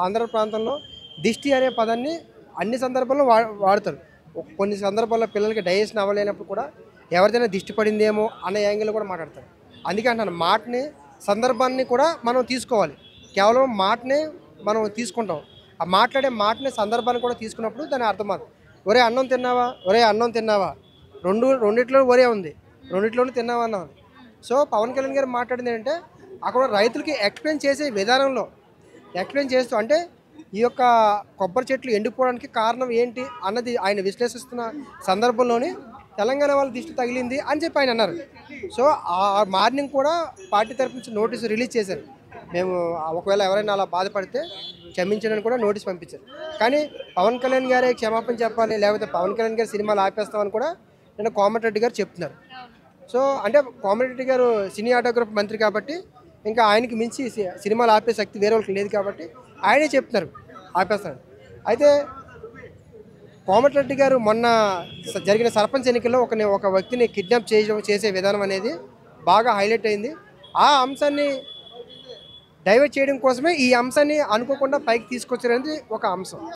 ఆంధ్ర ప్రాంతంలో దిష్టి అనే పదాన్ని అన్ని సందర్భాల్లో వాడతారు. కొన్ని సందర్భాల్లో పిల్లలకి డైజెషన్ అవ్వలేనప్పుడు కూడా ఎవరిదైనా దిష్టి పడిందేమో అన్న యాంగిల్లో కూడా మాట్లాడతారు. అందుకే అంటున్నాను మాటని, సందర్భాన్ని కూడా మనం తీసుకోవాలి. కేవలం మాటనే మనం తీసుకుంటాం. ఆ మాట్లాడే మాటని, సందర్భాన్ని కూడా తీసుకున్నప్పుడు దాని అర్థం మారు. ఒరేయ్ అన్నం తిన్నావా? ఒరేయ్ అన్నం తిన్నావా? రెండిట్లో ఒరే ఉంది. రెండిట్లోనూ తిన్నావా అన్నాం. సో పవన్ కళ్యాణ్ గారు మాట్లాడింది ఏంటంటే అక్కడ రైతులకి ఎక్స్‌ప్లెయిన్ చేసే విధానంలో ఎక్స్‌ప్లెయిన్ చేస్తూ అంటే ఈ యొక్క కొబ్బరి చెట్లు ఎండిపోవడానికి కారణం ఏంటి అన్నది ఆయన విశ్లేషిస్తున్న సందర్భంలోనే తెలంగాణ వాళ్ళ దిష్టి తగిలింది అని చెప్పి ఆయన అన్నారు. సో ఆ మార్నింగ్ కూడా పార్టీ తరపు నుంచి నోటీస్ రిలీజ్ చేశారు. మేము ఒకవేళ ఎవరైనా అలా బాధపడితే క్షమించడానికి కూడా నోటీస్ పంపించారు. కానీ పవన్ కళ్యాణ్ గారే క్షమాపణ చెప్పాలి, లేకపోతే పవన్ కళ్యాణ్ గారి సినిమాలు ఆపేస్తామని కూడా నిన్న కోమటిరెడ్డి గారు చెప్తున్నారు. సో అంటే కోమటిరెడ్డి గారు సినీ ఆటోగ్రాఫ్ మంత్రి కాబట్టి ఇంకా ఆయనకి మించి సినిమాలు ఆపే శక్తి వేరే వాళ్ళకి లేదు కాబట్టి ఆయనే చెప్తున్నారు ఆపేస్తాను. అయితే కోమటిరెడ్డి గారు మొన్న జరిగిన సర్పంచ్ ఎన్నికల్లో ఒక వ్యక్తిని కిడ్నాప్ చేసే విధానం అనేది బాగా హైలైట్ అయింది. ఆ అంశాన్ని డైవర్ట్ చేయడం కోసమే ఈ అంశాన్ని అనుకోకుండా పైకి తీసుకొచ్చారనేది ఒక అంశం.